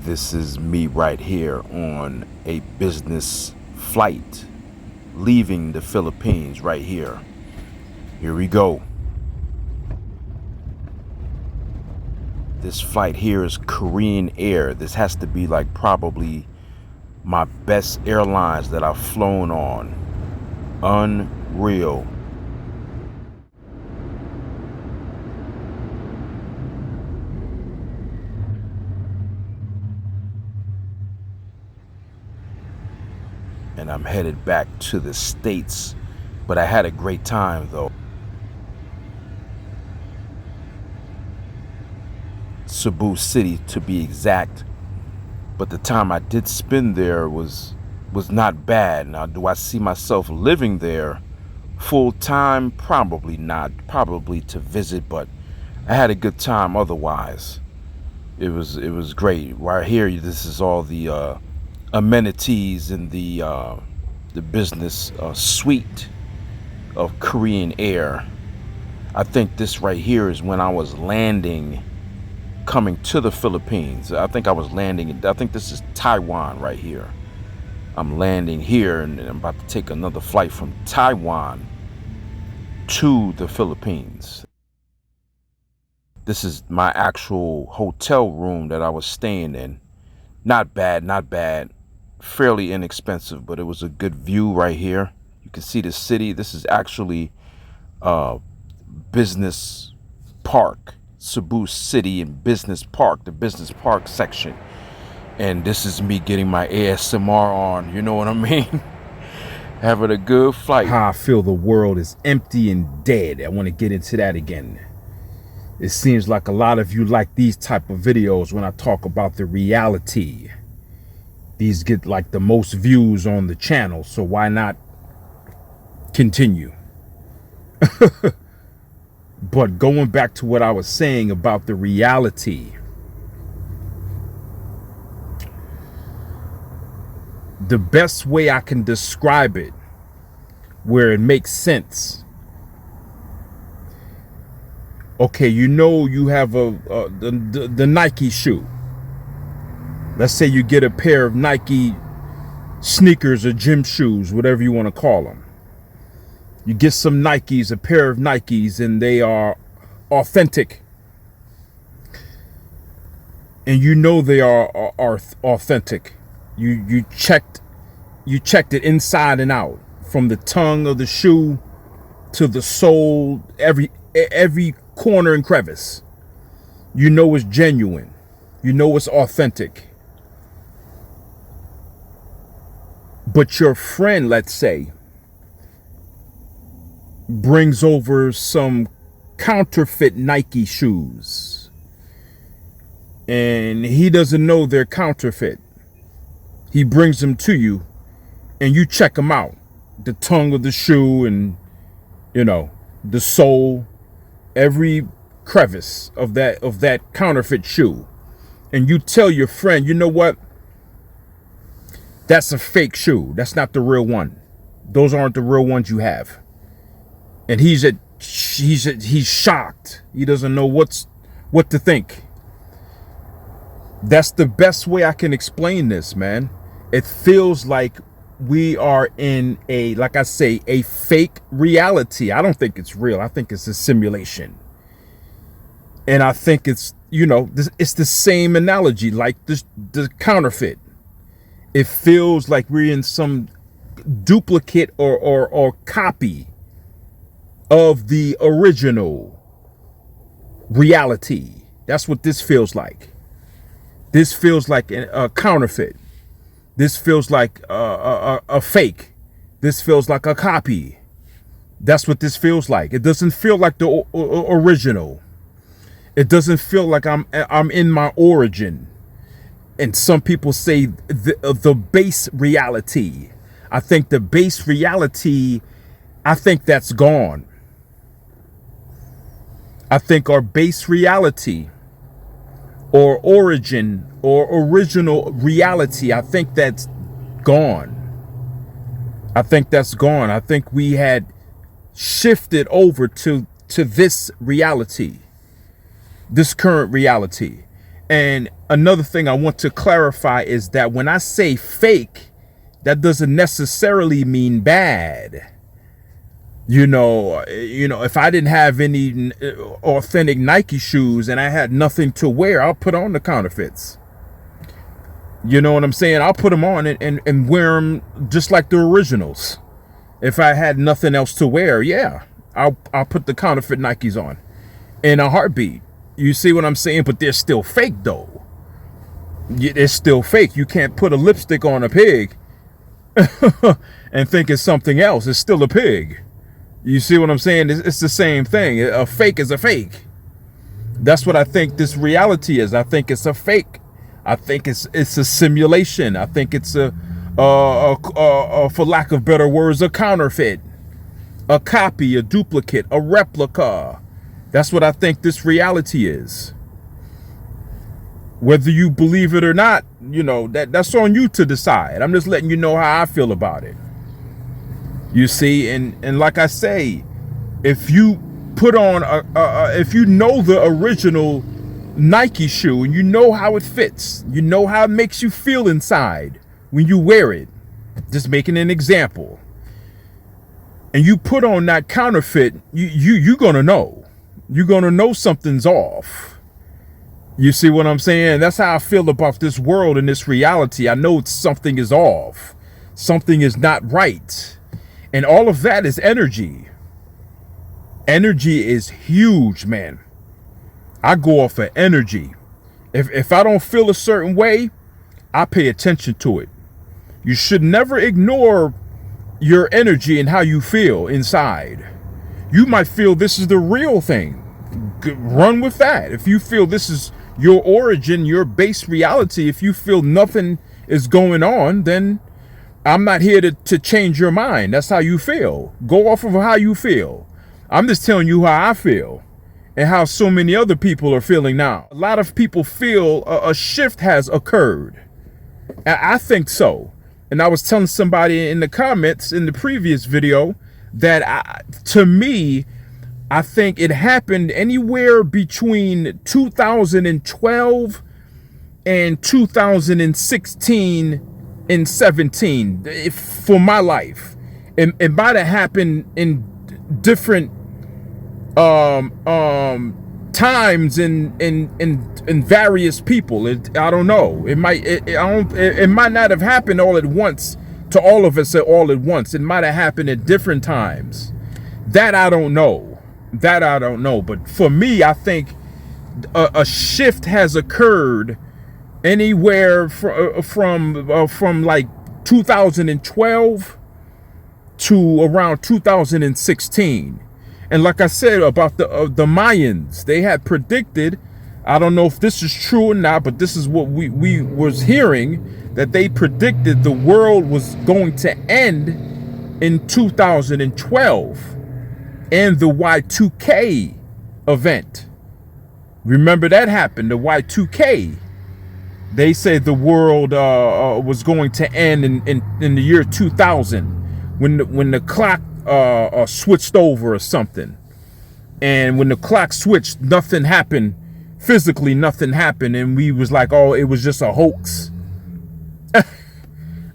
This is me right here on a business flight leaving the Philippines right here. Here we go. This flight here is Korean Air. This has to be like probably my best airlines that I've flown on. Unreal. And I'm headed back to the States, but I had a great time though. Cebu City to be exact, but the time I did spend there was not bad. Now, do I see myself living there full time? Probably not. Probably to visit, but I had a good time otherwise. It was great. Right here, this is all the amenities in the business suite of Korean Air. I think this right here is when I was landing, coming to the Philippines. I think I was landing. I think this is Taiwan right here. I'm landing here, and I'm about to take another flight from Taiwan to the Philippines. This is my actual hotel room that I was staying in. Not bad, not bad. Fairly inexpensive, but it was a good view right here. You can see the city. This is actually business park, Cebu City and Business Park, the business park section. And this is me getting my ASMR on, you know what I mean? Having a good flight. How I feel the world is empty and dead. I want to get into that again. It seems like a lot of you like these type of videos when I talk about the reality. These get like the most views on the channel, so why not continue? But going back to what I was saying about the reality, the best way I can describe it where it makes sense. Okay, you know, you have the Nike shoe. Let's say you get a pair of Nike sneakers or gym shoes, whatever you want to call them. You get some Nikes, a pair of Nikes, and they are authentic. And you know they are authentic. You checked it inside and out, from the tongue of the shoe to the sole, every corner and crevice. You know it's genuine. You know it's authentic. But your friend, let's say, brings over some counterfeit Nike shoes, and he doesn't know they're counterfeit. He brings them to you, and you check them out. The tongue of the shoe and, you know, the sole, every crevice of that counterfeit shoe. And you tell your friend, you know what? That's a fake shoe. That's not the real one. Those aren't the real ones you have. And he's shocked. He doesn't know what to think. That's the best way I can explain this, man. It feels like we are in a, like I say, a fake reality. I don't think it's real. I think it's a simulation. And I think it's, you know, it's the same analogy like the counterfeit. It feels like we're in some duplicate or copy of the original reality. That's what this feels like. This feels like a counterfeit. This feels like a fake. This feels like a copy. That's what this feels like. It doesn't feel like the original. It doesn't feel like I'm in my origin. And some people say the base reality. I think the base reality, I think that's gone. I think our base reality or origin or original reality, I think that's gone. I think that's gone. I think we had shifted over to this reality, this current reality. And another thing I want to clarify is that when I say fake, that doesn't necessarily mean bad. If I didn't have any authentic Nike shoes and I had nothing to wear, I'll put on the counterfeits. You know what I'm saying? I'll put them on and wear them just like the originals. If I had nothing else to wear, yeah, I'll put the counterfeit Nikes on in a heartbeat. You see what I'm saying? But they're still fake, though. It's still fake. You can't put a lipstick on a pig and think it's something else. It's still a pig. You see what I'm saying? It's the same thing. A fake is a fake. That's what I think this reality is. I think it's a fake. I think it's a simulation. I think it's for lack of better words, a counterfeit, a copy, a duplicate, a replica. That's what I think this reality is. Whether you believe it or not, that's on you to decide. I'm just letting you know how I feel about it. You see, and like I say, if you put on if you know the original Nike shoe and you know how it fits, you know how it makes you feel inside when you wear it, just making an example, and you put on that counterfeit, you're gonna know. You're gonna know something's off. You see what I'm saying? That's how I feel about this world and this reality. I know something is off. Something is not right. And all of that is energy. Energy is huge, man. I go off of energy. If I don't feel a certain way, I pay attention to it. You should never ignore your energy and how you feel inside. You might feel this is the real thing. Run with that. If you feel this is your origin, your base reality, if you feel nothing is going on, then I'm not here to change your mind. That's how you feel. Go off of how you feel. I'm just telling you how I feel and how so many other people are feeling now. A lot of people feel a shift has occurred. I think so. And I was telling somebody in the comments in the previous video that to me, I think it happened anywhere between 2012 and 2016 and 17 for my life. It might have happened in different times in various people. I don't know. It might not have happened all at once to all of us all at once. It might have happened at different times. That I don't know. But for me, I think a shift has occurred anywhere from like 2012 to around 2016. And like I said about the Mayans, they had predicted, I don't know if this is true or not, but this is what we was hearing, that they predicted the world was going to end in 2012 and the Y2K event. Remember that happened, the Y2K. They said the world was going to end in the year 2000 when the clock switched over or something. And when the clock switched, nothing happened. Physically, nothing happened. And we was like, oh, it was just a hoax.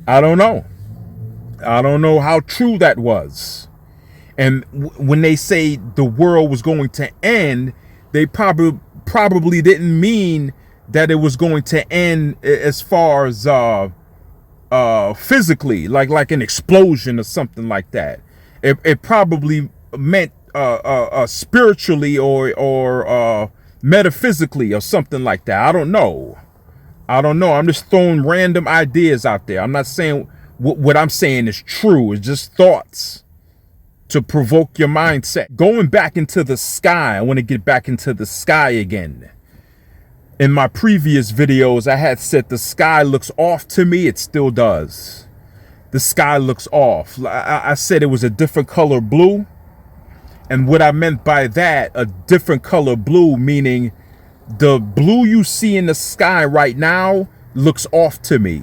I don't know. I don't know how true that was. And when they say the world was going to end, they probably didn't mean that it was going to end as far as physically, like an explosion or something like that. It probably meant spiritually or metaphysically or something like that. I don't know. I'm just throwing random ideas out there. I'm not saying what I'm saying is true. It's just thoughts to provoke your mindset. Going back into the sky, I want to get back into the sky again. In my previous videos, I had said the sky looks off to me. It still does. The sky looks off. I said it was a different color blue. And what I meant by that, a different color blue, meaning the blue you see in the sky right now looks off to me.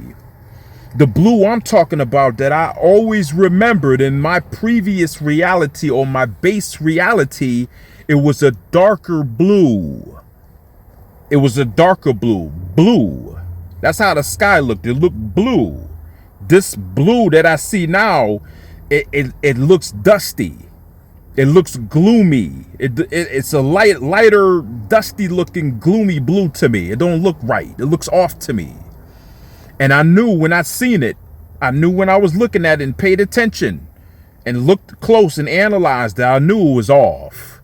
The blue I'm talking about that I always remembered in my previous reality or my base reality, it was a darker blue. It was a darker blue. Blue. That's how the sky looked. It looked blue. This blue that I see now, it looks dusty. It looks gloomy. It's a lighter, dusty looking, gloomy blue to me. It don't look right. It looks off to me. And I knew when I seen it, I knew when I was looking at it and paid attention and looked close and analyzed it, I knew it was off.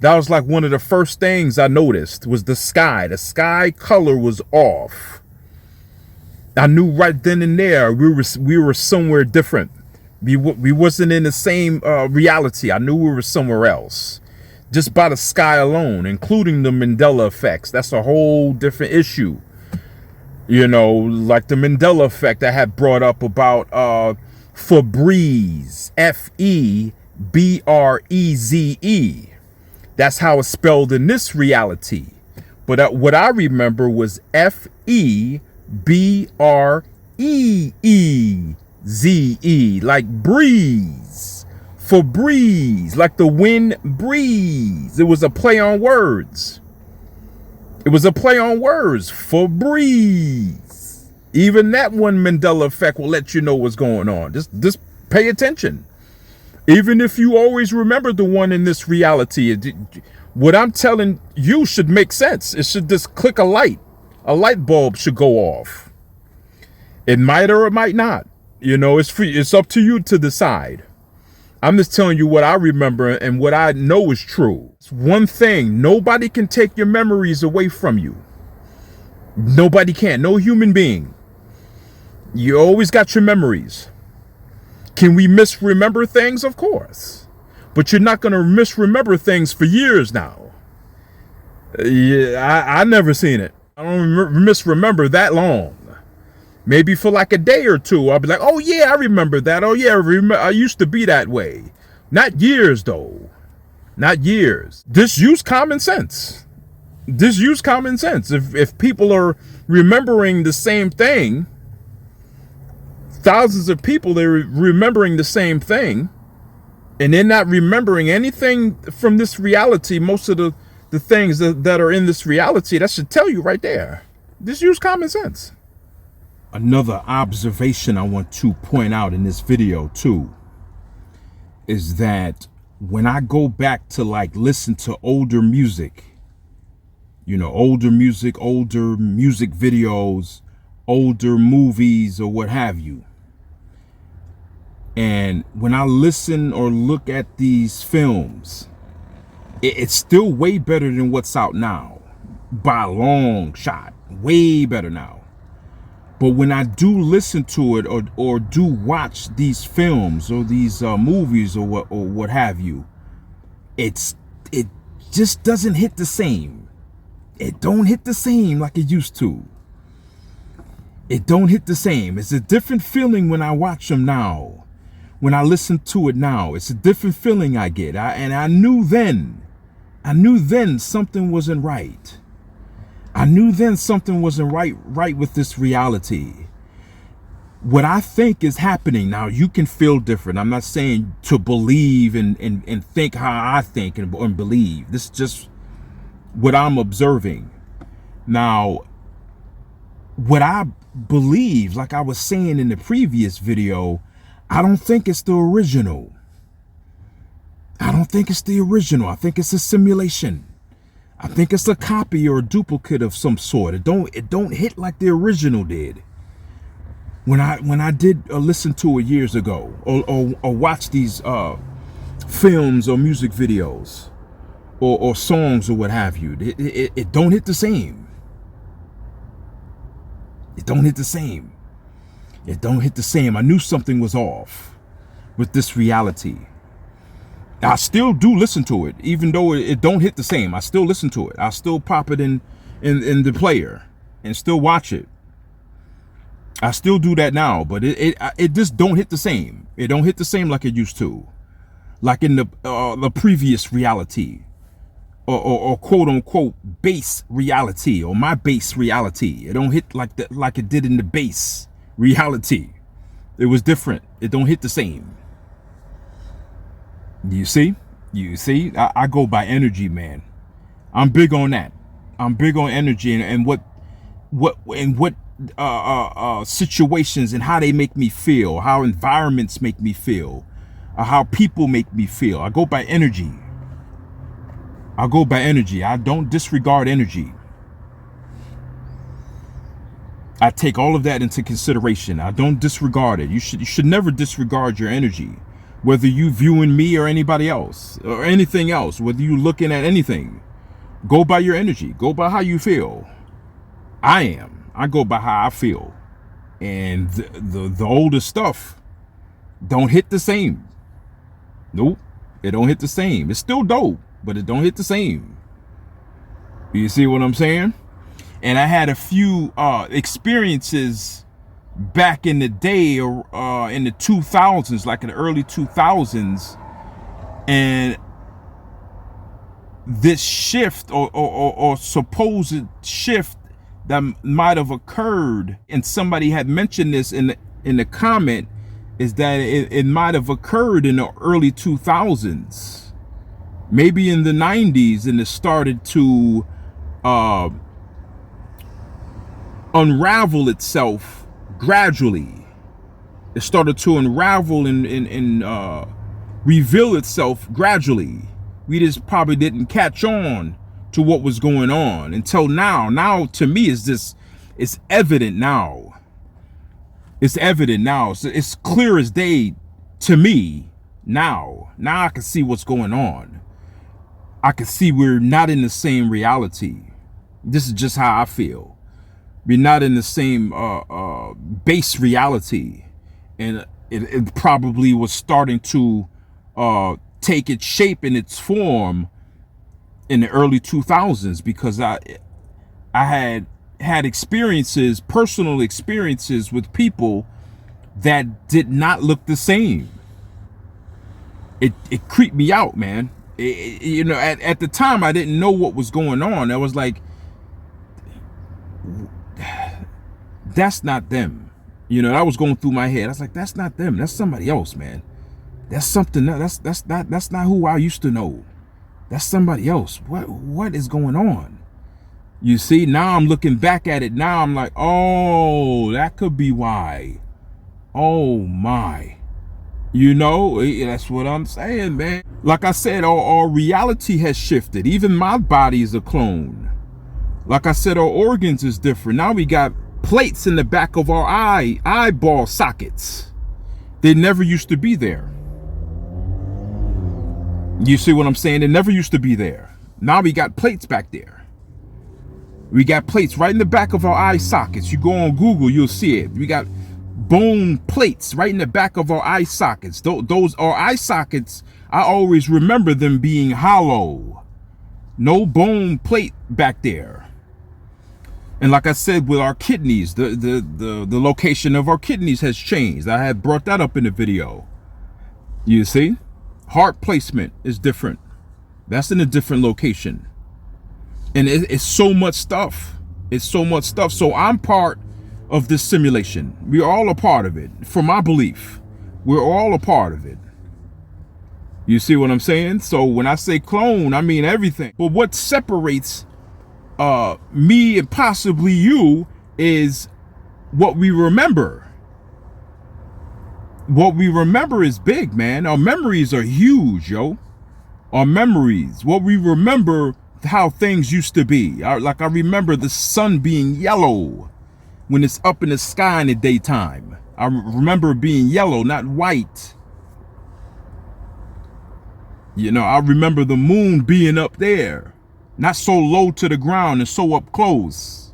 That was like one of the first things I noticed was the sky. The sky color was off. I knew right then and there we were somewhere different. We wasn't in the same reality. I knew we were somewhere else. Just by the sky alone, including the Mandela effects. That's a whole different issue. You know, like the Mandela effect I had brought up about Febreze, Febreze. That's how it's spelled in this reality. But what I remember was Febreze, like breeze. Febreze, like the wind breeze. It was a play on words. It was a play on words. Febreze. Even that one Mandela effect will let you know what's going on. Just pay attention. Even if you always remember the one in this reality, what I'm telling you should make sense. It should just click a light. A light bulb should go off. It might or it might not. You know, it's free. It's up to you to decide. I'm just telling you what I remember and what I know is true. It's one thing. Nobody can take your memories away from you. Nobody can. No human being. You always got your memories. Can we misremember things? Of course. But you're not going to misremember things for years now. Yeah, I never seen it. I don't misremember that long. Maybe for like a day or two, I'll be like, oh yeah, I remember that. Oh yeah, I used to be that way. Not years though. Not years. Just use common sense. Just use common sense. If people are remembering the same thing, thousands of people, they're remembering the same thing, and they're not remembering anything from this reality, most of the things that are in this reality, that should tell you right there. Just use common sense. Another observation I want to point out in this video too is that when I go back to like listen to older music, you know, older music videos, older movies or what have you, and when I listen or look at these films, it's still way better than what's out now by a long shot. Way better now. But when I do listen to it or do watch these films or these movies or what have you, it just doesn't hit the same. It don't hit the same like it used to. It don't hit the same. It's a different feeling when I watch them now. When I listen to it now, it's a different feeling I get. And I knew then something wasn't right. I knew then something wasn't right with this reality. What I think is happening now, you can feel different. I'm not saying to believe and think how I think and believe. This is just what I'm observing. Now, what I believe, like I was saying in the previous video, I don't think it's the original. I don't think it's the original. I think it's a simulation. I think it's a copy or a duplicate of some sort. It don't hit like the original did. When I did listen to it years ago or watch these films or music videos or songs or what have you, it don't hit the same. It don't hit the same. It don't hit the same. I knew something was off with this reality. I still do listen to it, even though it don't hit the same. I still listen to it. I still pop it in the player and still watch it. I still do that now, but it just don't hit the same. It don't hit the same like it used to, like in the previous reality, or quote unquote base reality, or my base reality. It don't hit like that, like it did in the base reality. It was different. It don't hit the same. You see, I go by energy, man. I'm big on that. I'm big on energy and what situations and how they make me feel, how environments make me feel, how people make me feel. I go by energy. I go by energy. I don't disregard energy. I take all of that into consideration. I don't disregard it. You should never disregard your energy, whether you viewing me or anybody else or anything else, whether you looking at anything. Go by your energy. Go by how you feel. I go by how I feel. And the older stuff don't hit the same. Nope. It don't hit the same. It's still dope, but it don't hit the same. You see what I'm saying? And I had a few experiences back in the day, or in the 2000s, like in the early 2000s, and this shift or supposed shift that might have occurred, and somebody had mentioned this in the comment, is that it might have occurred in the early 2000s, maybe in the 90s, and it started to unravel itself gradually. It started to unravel and reveal itself gradually. We just probably didn't catch on to what was going on until now. Now, to me, it's evident now. It's evident now. So it's clear as day to me now. Now I can see what's going on. I can see we're not in the same reality. This is just how I feel. We're not in the same base reality. And it probably was starting to take its shape and its form in the early 2000s, because I had experiences, personal experiences with people that did not look the same. It creeped me out, man. You know, at the time I didn't know what was going on. I was like, that's not them. You know, that was going through my head. I was like, that's not them. That's somebody else, man. That's something else. That's not who I used to know. That's somebody else. What is going on? You see, now I'm looking back at it. Now I'm like, oh, that could be why. Oh my. You know, that's what I'm saying, man. Like I said, our reality has shifted. Even my body is a clone. Like I said, our organs is different. Now we got plates in the back of our eyeball sockets. They never used to be there. You see what I'm saying? They never used to be there. Now we got plates back there. We got plates right in the back of our eye sockets. You go on Google, you'll see it. We got bone plates right in the back of our eye sockets. Those are eye sockets. I always remember them being hollow. No bone plate back there. And like I said, with our kidneys, the location of our kidneys has changed. I had brought that up in the video. You see? Heart placement is different. That's in a different location. And it's so much stuff. It's so much stuff. So I'm part of this simulation. We're all a part of it. For my belief, we're all a part of it. You see what I'm saying? So when I say clone, I mean everything. But what separates me and possibly you is what we remember. What we remember is big, man. Our memories are huge, yo. Our memories. What we remember, how things used to be. Like I remember the sun being yellow when it's up in the sky in the daytime. I remember being yellow, not white. You know, I remember the moon being up there, not so low to the ground and so up close.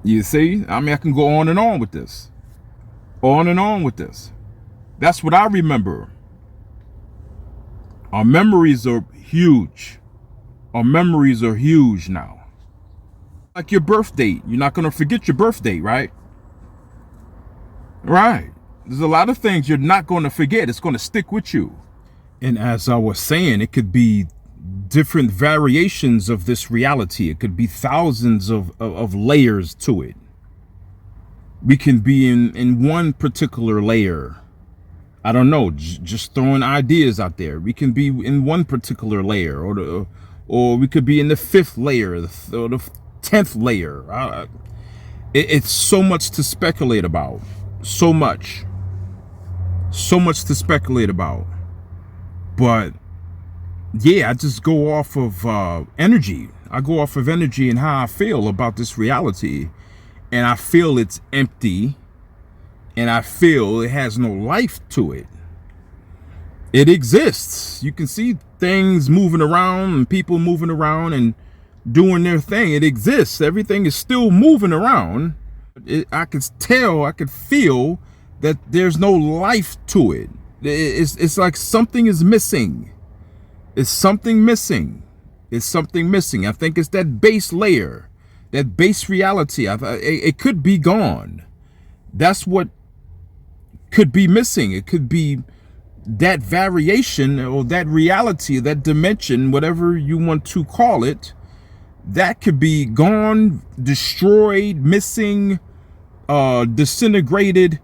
You see? I mean, I can go on and on with this. On and on with this. That's what I remember. Our memories are huge. Our memories are huge now. Like your birth date. You're not going to forget your birth date, right? Right. There's a lot of things you're not going to forget. It's going to stick with you. And as I was saying, it could be different variations of this reality. It could be thousands of layers to it. We can be in one particular layer. I don't know, just throwing ideas out there. We can be in one particular layer, or we could be in the 5th layer or the 10th layer. It's so much to speculate about. So much to speculate about. But yeah, I just go off of energy. I go off of energy and how I feel about this reality. And I feel it's empty. And I feel it has no life to it. It exists. You can see things moving around and people moving around and doing their thing. It exists. Everything is still moving around. I could tell, I could feel that there's no life to it. It's like something is missing. It's something missing. It's something missing. I think it's that base layer, that base reality. It could be gone. That's what could be missing. It could be that variation or that reality, that dimension, whatever you want to call it, that could be gone, destroyed, missing, disintegrated.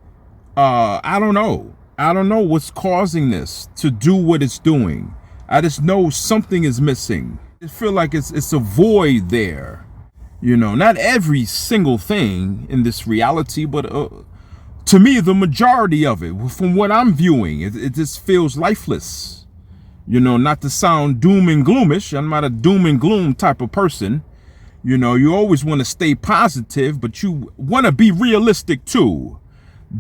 I don't know. I don't know what's causing this to do what it's doing. I just know something is missing. I feel like it's a void there. You know, not every single thing in this reality, but to me, the majority of it, from what I'm viewing, it just feels lifeless. You know, not to sound doom and gloomish. I'm not a doom and gloom type of person. You know, you always want to stay positive, but you want to be realistic too.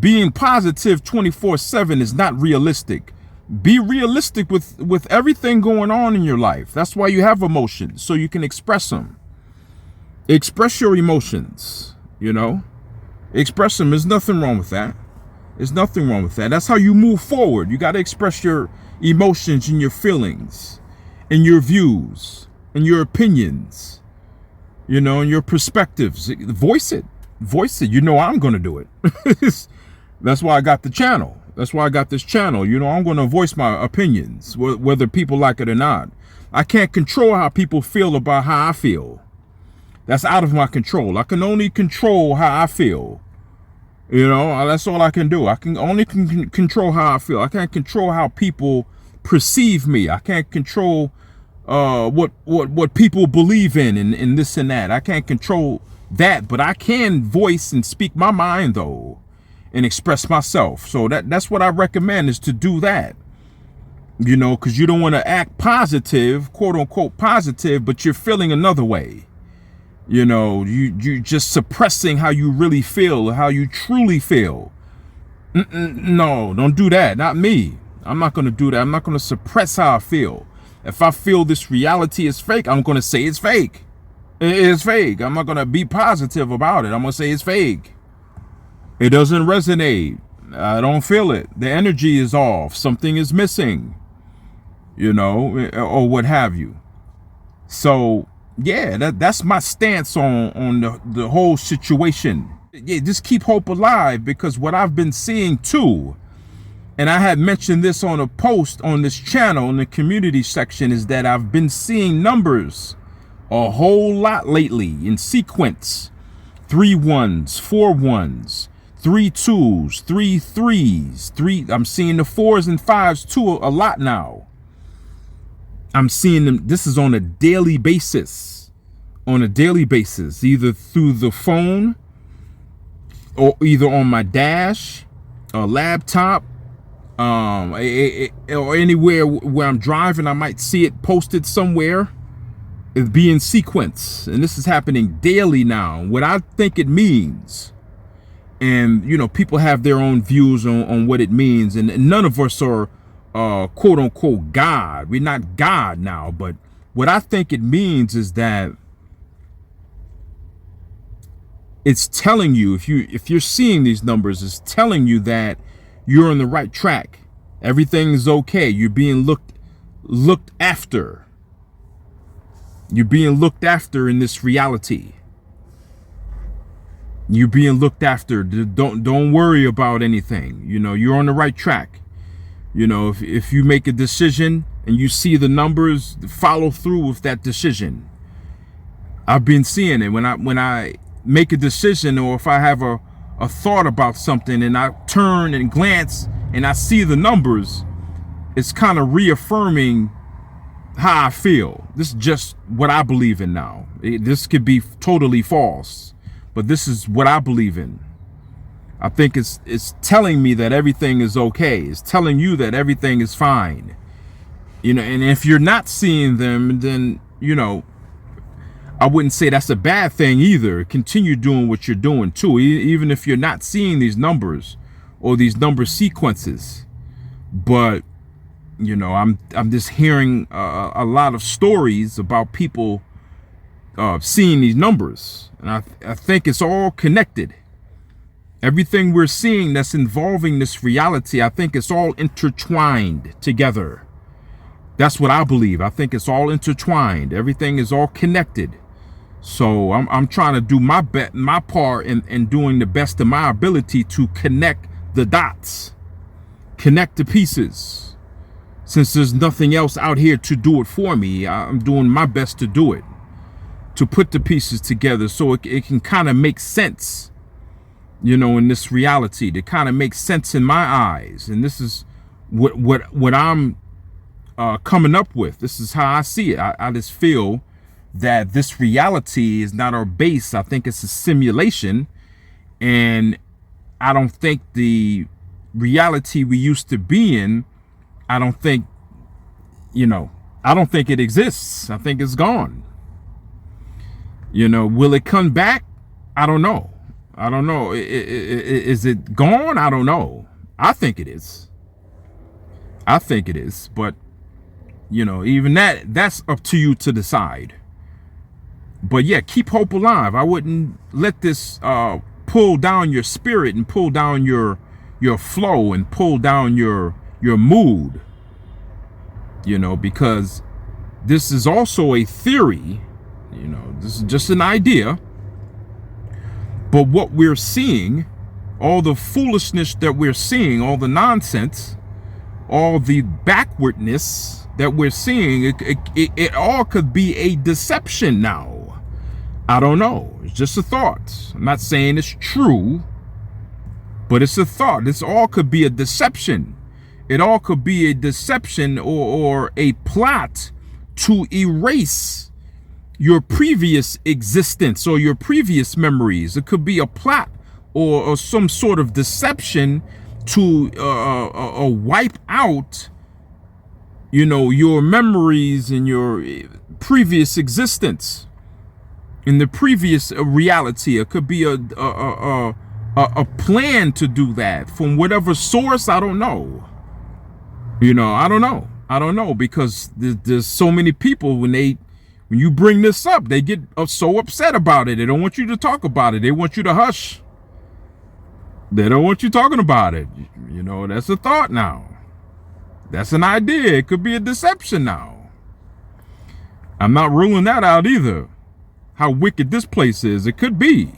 Being positive 24/7 is not realistic. Be realistic with everything going on in your life. That's why you have emotions, so you can express them. Express your emotions, you know. Express them. There's nothing wrong with that. There's nothing wrong with that. That's how you move forward. You got to express your emotions and your feelings and your views and your opinions, you know, and your perspectives. Voice it. Voice it. You know, I'm going to do it. That's why I got the channel. That's why I got this channel. You know, I'm going to voice my opinions, whether people like it or not. I can't control how people feel about how I feel. That's out of my control. I can only control how I feel. You know, that's all I can do. I can only control how I feel. I can't control how people perceive me. I can't control what people believe in and this and that. I can't control that, but I can voice and speak my mind though, and express myself. So that's what I recommend, is to do that. You know, because you don't want to act positive, quote unquote positive, but you're feeling another way. You know, you just suppressing how you really feel, how you truly feel. No, don't do that. Not me. I'm not going to do that. I'm not going to suppress how I feel. If I feel this reality is fake, I'm going to say it's fake. It's fake. I'm not going to be positive about it. I'm going to say it's fake. It doesn't resonate. I don't feel it. The energy is off. Something is missing, you know, or what have you. So yeah, that's my stance on the whole situation. Yeah, just keep hope alive, because what I've been seeing too, and I had mentioned this on a post on this channel in the community section, is that I've been seeing numbers a whole lot lately in sequence. 3 1s, 4 1s, 3 2s, 3 3s, I'm seeing the 4s and 5s too a lot now. I'm seeing them. This is on a daily basis. On a daily basis, either through the phone or either on my dash, a laptop, or anywhere where I'm driving. I might see it posted somewhere. It'd be in sequence, and this is happening daily now. What I think it means, and you know, people have their own views on what it means, and none of us are quote unquote God. We're not God now, but what I think it means is that it's telling you, if you're seeing these numbers, it's telling you that you're on the right track. Everything is okay. You're being looked after. You're being looked after in this reality. You're being looked after. Don't worry about anything. You know, you're on the right track. You know, if you make a decision and you see the numbers, follow through with that decision. I've been seeing it when I make a decision, or if I have a thought about something and I turn and glance and I see the numbers, it's kind of reaffirming how I feel. This is just what I believe in now. This could be totally false, but this is what I believe in. I think it's telling me that everything is okay. It's telling you that everything is fine. You know, and if you're not seeing them, then, you know, I wouldn't say that's a bad thing either. Continue doing what you're doing too, even if you're not seeing these numbers or these number sequences. But, you know, I'm just hearing a lot of stories about people seeing these numbers, and I think it's all connected. Everything we're seeing that's involving this reality, I think it's all intertwined together. That's what I believe. I think it's all intertwined. Everything is all connected. So I'm trying to do my part in doing the best of my ability to connect the dots, connect the pieces. Since there's nothing else out here to do it for me, I'm doing my best to do it, to put the pieces together so it can kind of make sense, you know, in this reality, to kind of make sense in my eyes. And this is what I'm coming up with. This is how I see it. I just feel that this reality is not our base. I think it's a simulation, and I don't think the reality we used to be in, I don't think it exists. I think it's gone. You know, will it come back? I don't know. Is it gone? I don't know. I think it is. But, you know, even that's up to you to decide. But yeah, keep hope alive. I wouldn't let this pull down your spirit and pull down your flow and pull down your mood. You know, because this is also a theory. You know, this is just an idea. But what we're seeing, all the foolishness that we're seeing, all the nonsense, all the backwardness that we're seeing, it all could be a deception now. I don't know. It's just a thought. I'm not saying it's true, but it's a thought. This all could be a deception. It all could be a deception or a plot to erase your previous existence or your previous memories. It could be a plot or some sort of deception to wipe out, you know, your memories and your previous existence. In the previous reality, it could be a plan to do that from whatever source. I don't know. You know, I don't know, because there's so many people when you bring this up, they get so upset about it. They don't want you to talk about it. They want you to hush. They don't want you talking about it. You know, that's a thought now. That's an idea. It could be a deception now. I'm not ruling that out either. How wicked this place is. It could be.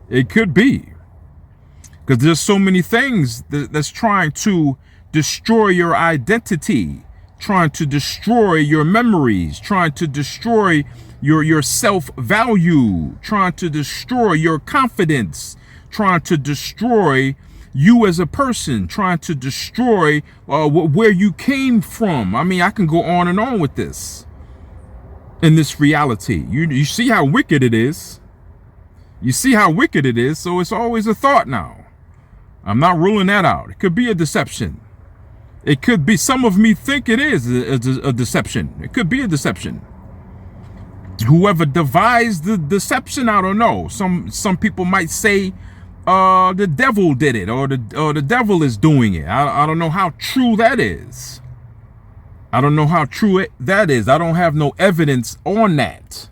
Because there's so many things that's trying to destroy your identity, trying to destroy your memories, trying to destroy your self-value, trying to destroy your confidence, trying to destroy you as a person, trying to destroy where you came from. I mean, I can go on and on with this. In this reality, you see how wicked it is. You see how wicked it is. So it's always a thought now. I'm not ruling that out. It could be a deception. It could be, some of me think it is a deception. It could be a deception. Whoever devised the deception, I don't know. Some people might say the devil did it, or the devil is doing it. I don't know how true that is. I don't know how true that is. I don't have no evidence on that.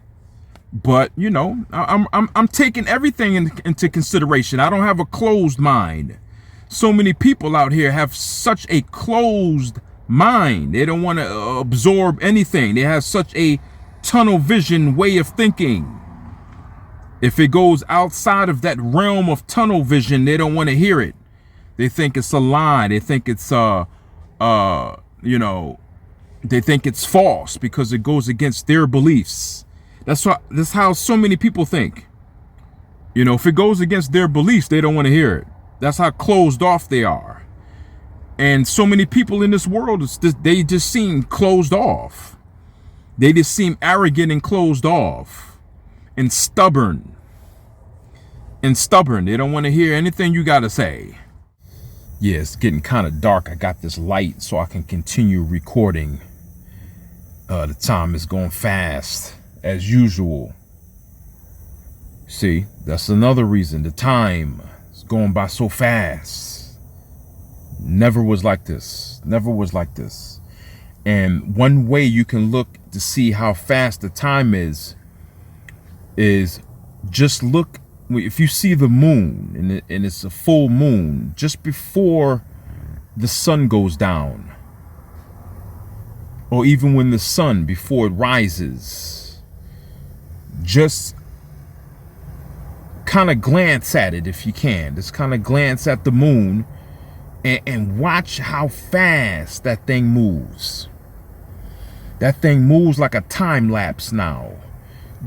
But, you know, I'm taking everything into consideration. I don't have a closed mind. So many people out here have such a closed mind. They don't want to absorb anything. They have such a tunnel vision way of thinking. If it goes outside of that realm of tunnel vision, they don't want to hear it. They think it's a lie. They think it's they think it's false because it goes against their beliefs. That's how so many people think. You know, if it goes against their beliefs, they don't want to hear it. That's how closed off they are. And so many people in this world, they just seem closed off. They just seem arrogant and closed off and stubborn. They don't want to hear anything you got to say. Yeah, it's getting kind of dark. I got this light so I can continue recording. The time is going fast as usual. See, that's another reason. The time is going by so fast. Never was like this. Never was like this. And one way you can look to see how fast the time is just look, if you see the moon and it's a full moon just before the sun goes down, or even when the sun, before it rises, just kind of glance at it if you can. Just kind of glance at the moon and watch how fast that thing moves. That thing moves like a time lapse now.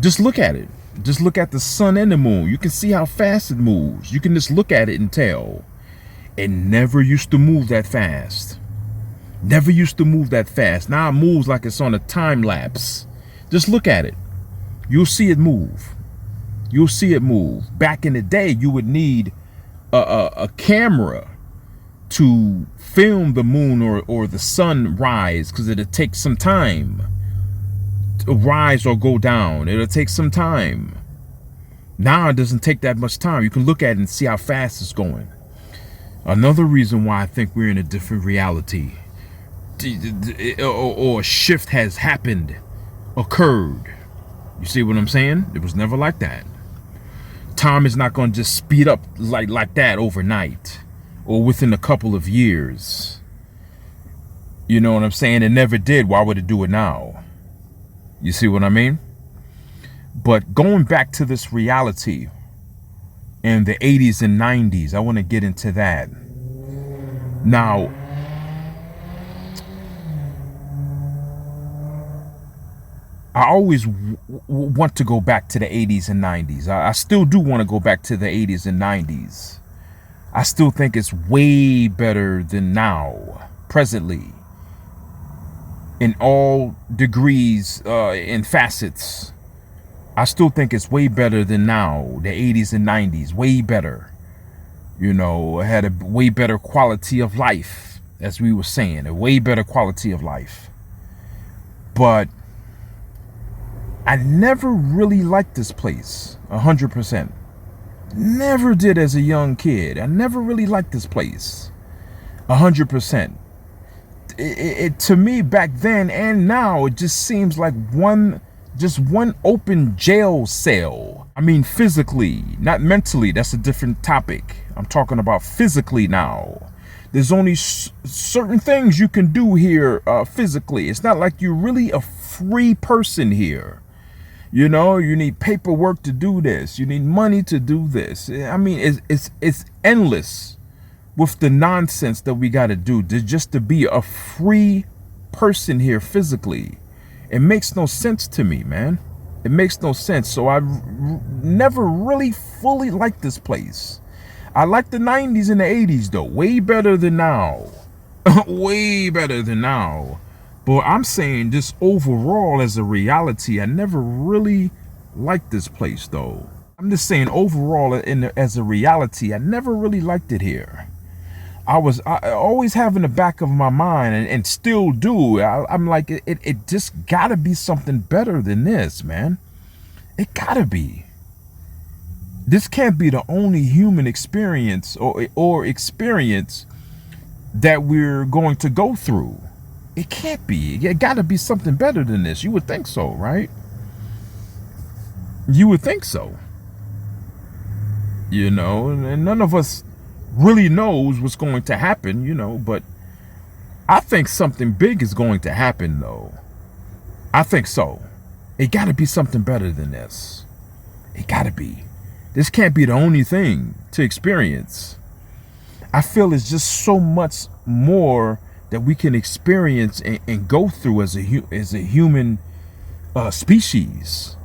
Just look at it. Just look at the sun and the moon. You can see how fast it moves. You can just look at it and tell. It never used to move that fast. Never used to move that fast. Now it moves like it's on a time lapse. Just look at it. You'll see it move. You'll see it move. Back in the day, you would need a camera to film the moon or the sun rise, because it'll take some time to rise or go down. It'll take some time. Now it doesn't take that much time. You can look at it and see how fast it's going. Another reason why I think we're in a different reality, or a shift has happened, occurred. You see what I'm saying? It was never like that. Time is not going to just speed up like that overnight or within a couple of years. You know what I'm saying? It never did. Why would it do it now? You see what I mean? But going back to this reality in the 80s and 90s, I want to get into that. Now, I always want to go back to the 80s and 90s. I still do want to go back to the 80s and 90s. I still think it's way better than now, presently, in all degrees and facets. I still think it's way better than now, the 80s and 90s, way better. You know, it had a way better quality of life, as we were saying, a way better quality of life. But I never really liked this place 100%. Never did as a young kid. I never really liked this place 100%. It to me back then and now, it just seems like one open jail cell. I mean, physically, not mentally. That's a different topic. I'm talking about physically now. There's only certain things you can do here physically. It's not like you're really a free person here. You know, you need paperwork to do this. You need money to do this. I mean, it's endless with the nonsense that we got to do just to be a free person here physically. It makes no sense to me, man. It makes no sense. So I never really fully liked this place. I like the 90s and the 80s, though. Way better than now. Way better than now. But I'm saying just overall as a reality, I never really liked this place, though. I'm just saying overall as a reality, I never really liked it here. I always have in the back of my mind, and still do. I'm like, it just gotta be something better than this, man. It gotta be. This can't be the only human experience or experience that we're going to go through. It can't be. It gotta be something better than this. You would think so, right? You would think so. You know, and none of us really knows what's going to happen, you know, but I think something big is going to happen, though. I think so. It got to be something better than this. It got to be. This can't be the only thing to experience. I feel it's just so much more that we can experience and go through as a human species.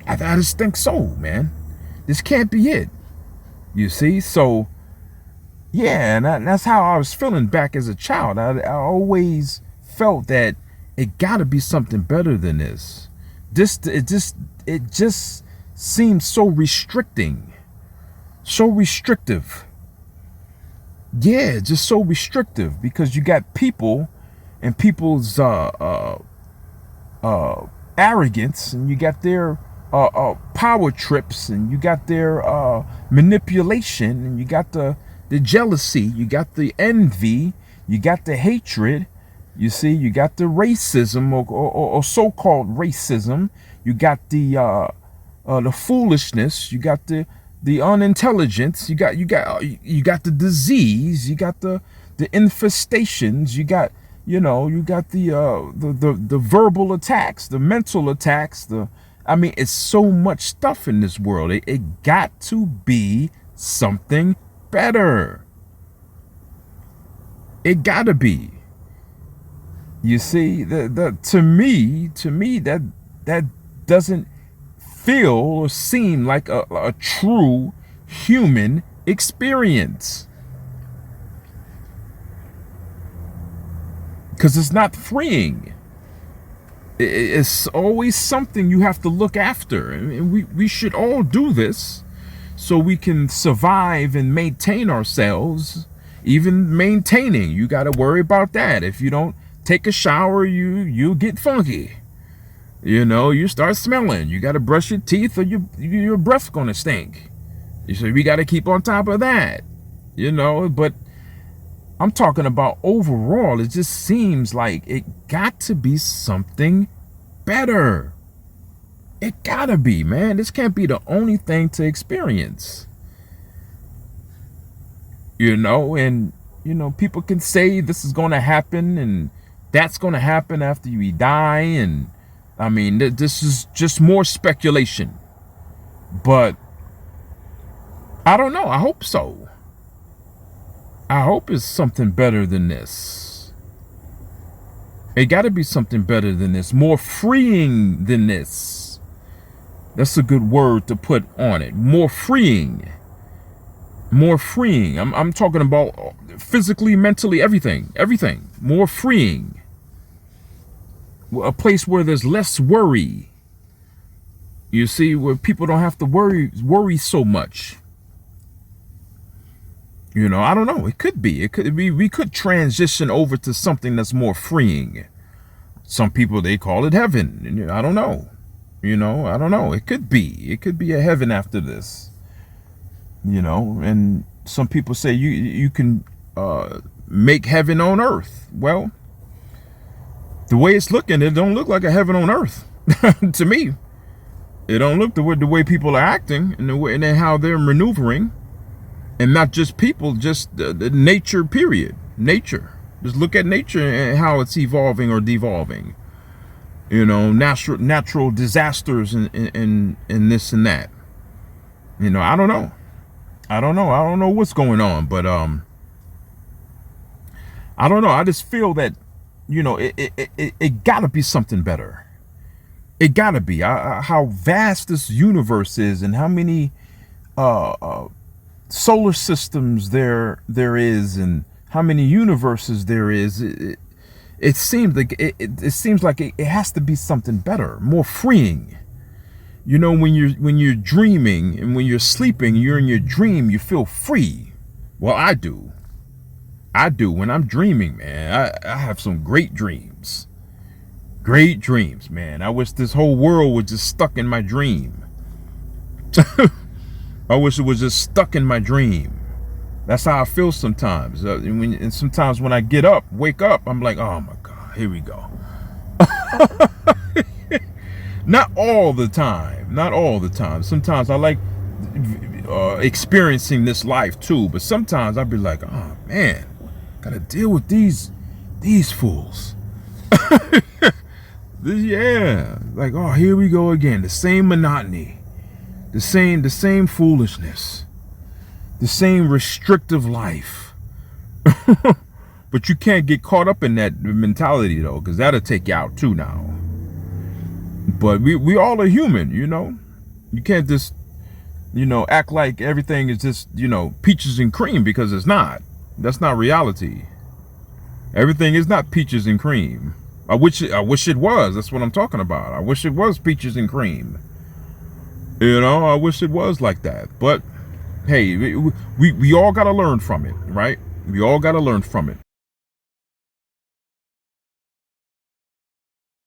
I just think so, man. This can't be it. You see? So, yeah, and that's how I was feeling back as a child. I always felt that It got to be something better than this. It just seems so restricting, so restrictive. Yeah, just so restrictive, because you got people and people's arrogance, and you got their power trips, and you got their manipulation, and you got the jealousy, you got the envy, you got the hatred. You see, you got the racism or so-called racism. You got the foolishness. You got the unintelligence. You got the disease. You got the infestations. You got the verbal attacks, the mental attacks. It's so much stuff in this world. It got to be something better. It gotta be. You see, to me, that doesn't feel or seem like a true human experience, because it's not freeing. It's always something you have to look after, and we should all do this so we can survive and maintain ourselves. Even maintaining, you got to worry about that. If you don't take a shower, you get funky. You start smelling. You got to brush your teeth, or your breath's gonna stink. So we got to keep on top of that. But I'm talking about overall. It just seems like it got to be something better. It gotta be, man. This can't be the only thing to experience. And people can say this is gonna happen and that's going to happen after you die. And this is just more speculation, but I don't know. I hope so. I hope it's something better than this. It got to be something better than this, more freeing than this. That's a good word to put on it. More freeing. More freeing. I'm talking about physically, mentally, everything. More freeing. A place where there's less worry. You see, where people don't have to worry so much. I don't know. It could be. We could transition over to something that's more freeing. Some people, they call it heaven. I don't know. I don't know. It could be. It could be a heaven after this. And some people say you can make heaven on earth. Well, the way it's looking, it don't look like a heaven on earth to me. It don't look the way people are acting and the way and how they're maneuvering, and not just people, just the nature. Period. Nature. Just look at nature and how it's evolving or devolving. Natural disasters and this and that. I don't know. I don't know what's going on, but I don't know. I just feel that it gotta be something better. It gotta be. How vast this universe is, and how many solar systems there is, and how many universes there is. It seems like it has to be something better, more freeing. When you're dreaming and when you're sleeping, you're in your dream, you feel free. Well, I do. When I'm dreaming, man, I have some great dreams. Great dreams, man. I wish this whole world was just stuck in my dream. I wish it was just stuck in my dream. That's how I feel sometimes. And sometimes when I wake up, I'm like, oh my God, here we go. Not all the time. Sometimes I like experiencing this life too, but sometimes I'll be like, oh man, gotta deal with these fools. Yeah, like, oh, here we go again. The same monotony, the same foolishness, the same restrictive life. But you can't get caught up in that mentality though, because that'll take you out too now. But we all are human, You can't just, act like everything is just, peaches and cream, because it's not. That's not reality. Everything is not peaches and cream. I wish it was. That's what I'm talking about. I wish it was peaches and cream. You know, I wish it was like that. But hey, we all got to learn from it, right? We all got to learn from it.